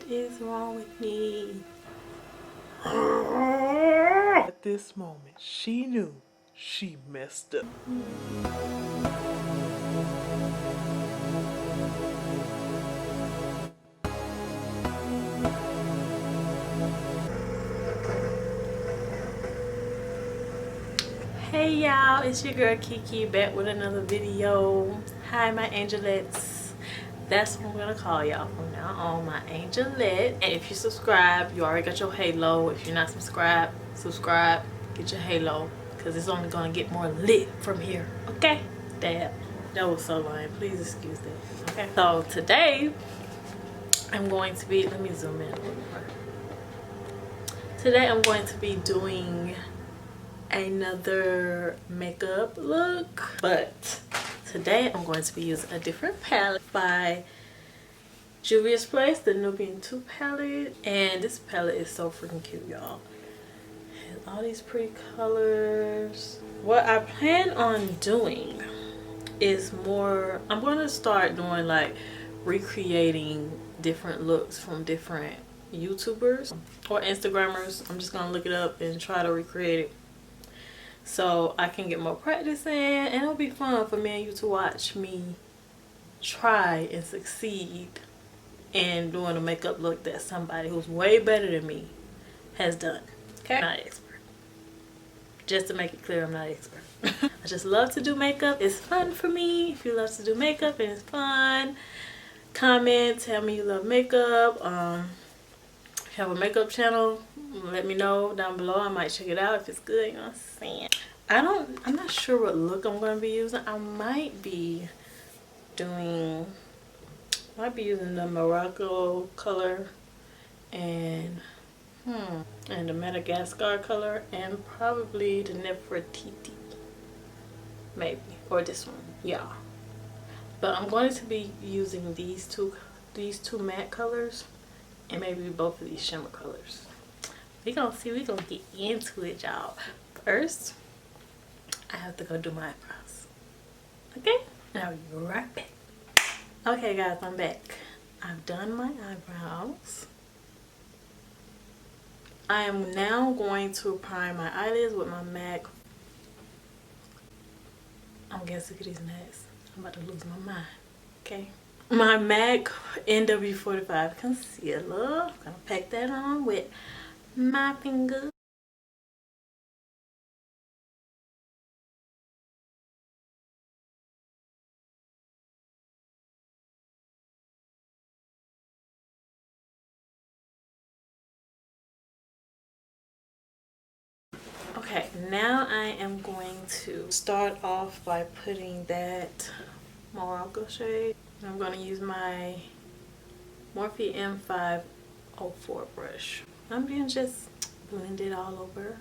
is wrong with me? At this moment, she knew she messed up. Hey y'all, it's your girl Kiki back with another video. Hi my angelettes. That's what I'm gonna call y'all from now on, my angelette. And if you subscribe, you already got your halo. If you're not subscribed, subscribe, get your halo, because it's only gonna get more lit from here. Okay? That was so lame. Please excuse that. Okay. So today I'm going to be, let me zoom in a little more. Today I'm going to be doing another makeup look, but today I'm going to be using a different palette by Juvia's Place, the Nubian 2 palette. And this palette is so freaking cute, y'all. And all these pretty colors. What I plan on doing is more, I'm going to start doing like recreating different looks from different YouTubers or Instagrammers. I'm just gonna look it up and try to recreate it so I can get more practice in, and it'll be fun for me and you to watch me try and succeed in doing a makeup look that somebody who's way better than me has done. Okay? I'm not an expert. Just to make it clear, I'm not an expert. I just love to do makeup. It's fun for me. If you love to do makeup and it's fun, comment, tell me you love makeup. If you have a makeup channel, let me know down below. I might check it out if it's good, you know what I'm saying? I'm not sure what look I'm going to be using. I might be using the Morocco color and the Madagascar color, and probably the Nefertiti, maybe, or this one, yeah. But I'm going to be using these two matte colors and maybe both of these shimmer colors. We gonna get into it, y'all. First, I have to go do my eyebrows. Okay? And I'll be right back. Okay guys, I'm back. I've done my eyebrows. I am now going to prime my eyelids with my MAC. I'm getting sick of these nails. I'm about to lose my mind. Okay? My MAC NW45 concealer. I'm gonna pack that on with my finger. Okay, now I am going to start off by putting that Morocco shade. I'm going to use my Morphe M504 brush. I'm going to just blend it all over.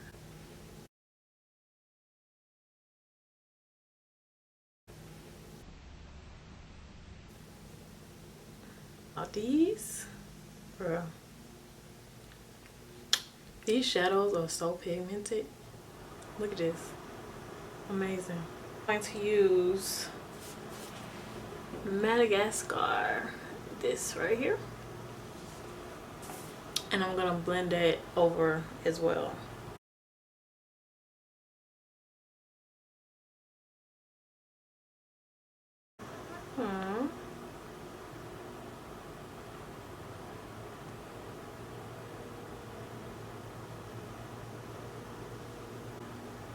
Now these shadows are so pigmented. Look at this. Amazing. I'm going to use Madagascar, this right here, and I'm gonna blend it over as well.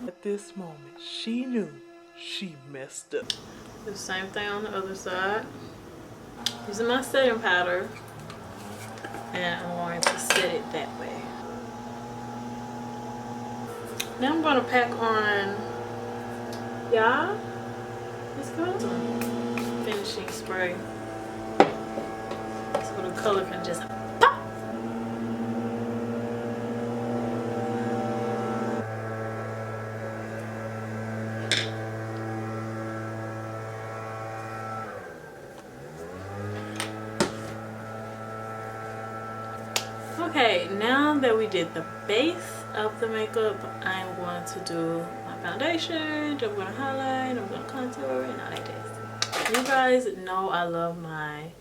At this moment, she knew she messed up. The same thing on the other side. Using my setting powder, and I'm going to set it that way. Now I'm going to pack on, y'all, let's go, finishing spray, so the color can just pop. Okay, now that we did the base of the makeup, I'm going to do my foundation, I'm going to highlight, I'm going to contour, and all that jazz. You guys know I love my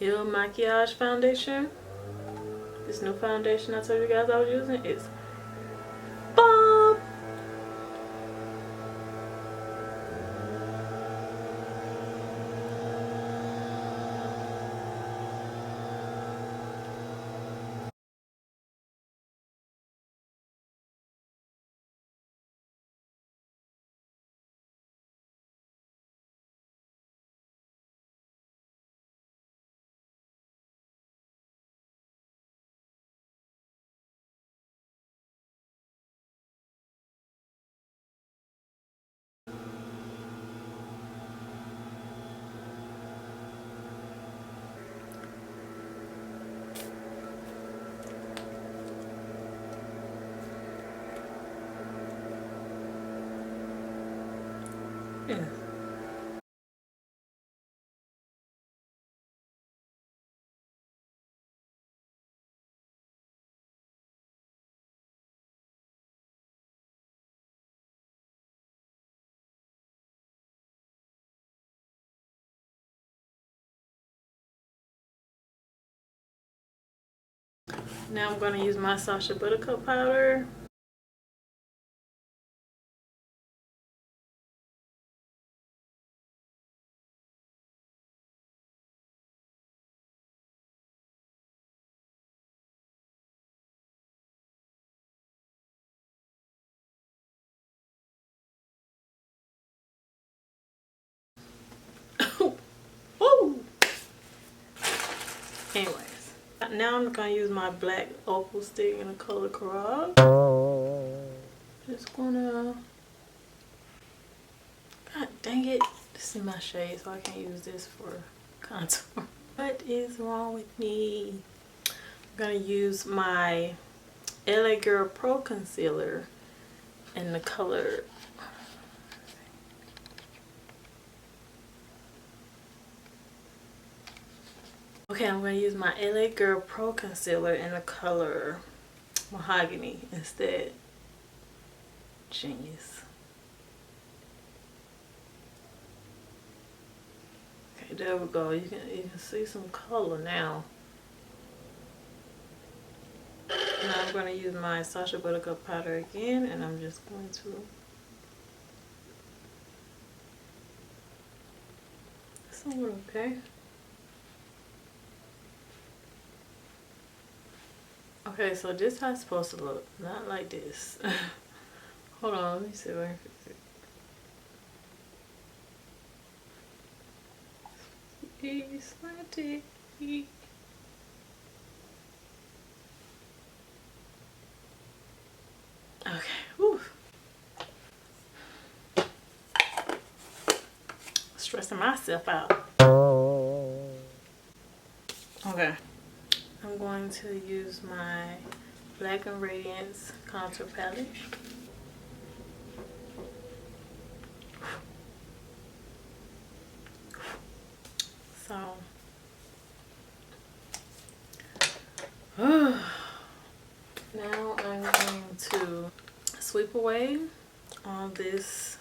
Il Makiage foundation. This new foundation I told you guys I was using is bomb. Yeah. Now I'm going to use my Sacha Buttercup powder. Woo! Anyways, now I'm going to use my black opal stick in the color Carrage. Just gonna, god dang it, this is my shade, so I can't use this for contour. What is wrong with me? I'm gonna use my LA Girl Pro Concealer in the color I'm gonna use my LA Girl Pro Concealer in the color Mahogany instead. Genius. Okay, there we go. You can see some color now. Now I'm going to use my Sacha Buttercup powder again, and I'm just going to somewhat okay. Okay, so this is how it's supposed to look, not like this. Hold on, let me see if I can fix it. It's slanted. Okay, whew. Stressing myself out. Okay, I'm going to use my Black and Radiance contour palette. So, now I'm going to sweep away all this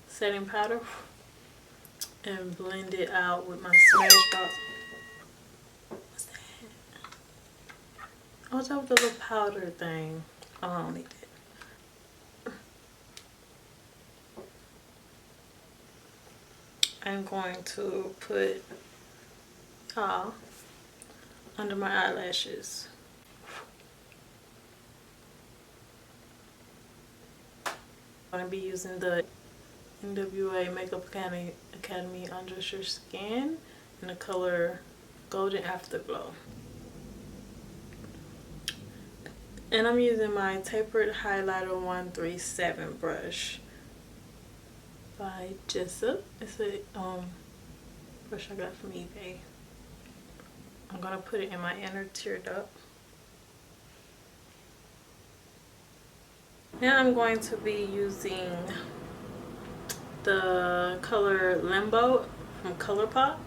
setting powder and blend it out with my Smashbox. What's that? Oh, that was the little powder thing. Oh, I don't need that. I'm going to put under my eyelashes. I'm going to be using the NWA Makeup Academy Under Your Skin in the color Golden Afterglow. And I'm using my Tapered Highlighter 137 brush by Jessup. It's a brush I got from eBay. I'm gonna put it in my inner tear duct. Now I'm going to be using the color Limbo from ColourPop.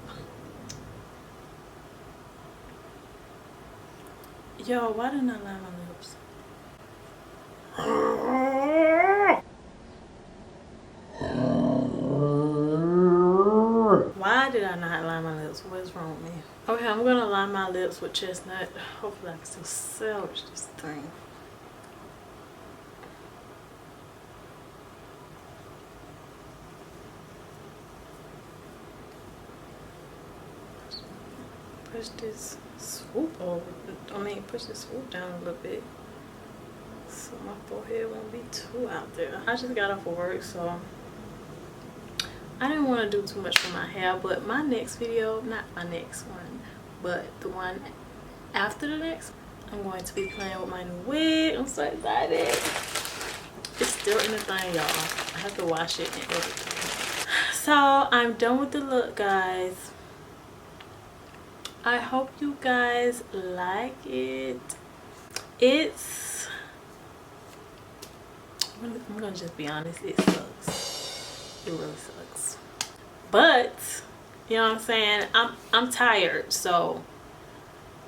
Yo, why didn't I line my lips? Why did I not line my lips? What's wrong with me? Okay, I'm gonna line my lips with chestnut. Hopefully I can still salvage this thing. Push this swoop over. Push this swoop down a little bit so my forehead won't be too out there. I just got off of work, so I didn't want to do too much for my hair, but my next video, not my next one, but the one after the next, I'm going to be playing with my new wig. I'm so excited. It's still in the thing, y'all. I have to wash it and everything. So I'm done with the look, guys. I hope you guys like it. I'm gonna just be honest, it sucks. It really sucks. But you know what I'm saying, I'm tired, so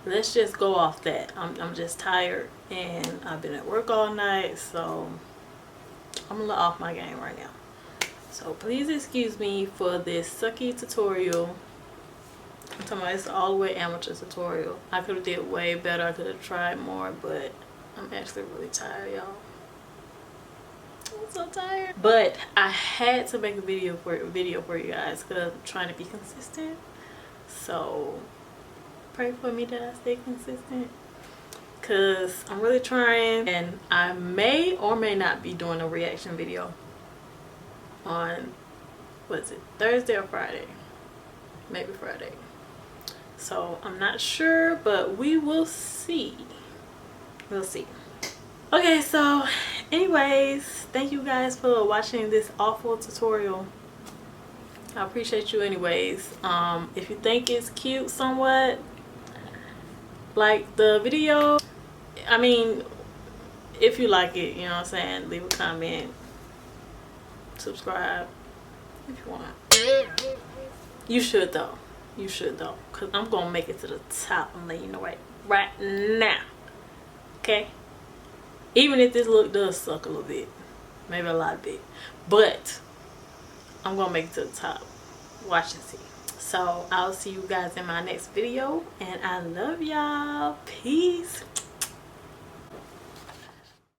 let's just go off that. I'm just tired and I've been at work all night, so I'm a little off my game right now. So please excuse me for this sucky tutorial. I'm talking about, it's all the way amateur tutorial. I could have did way better. I could have tried more, but I'm actually really tired, y'all. I'm so tired. But I had to make a video for you guys because I'm trying to be consistent. So pray for me that I stay consistent, because I'm really trying. And I may or may not be doing a reaction video on, what's it, Thursday or Friday? Maybe Friday. So I'm not sure, but we will see. We'll see. Okay, so anyways, thank you guys for watching this awful tutorial. I appreciate you anyways. If you think it's cute somewhat, like the video, I mean, if you like it, you know what I'm saying, leave a comment, subscribe if you want. You should though. You should though, because I'm gonna make it to the top. I'm letting you know right now. Okay, even if this look does suck a little bit, maybe a lot bit, but I'm gonna make it to the top. Watch and see. So I'll see you guys in my next video, and I love y'all. Peace.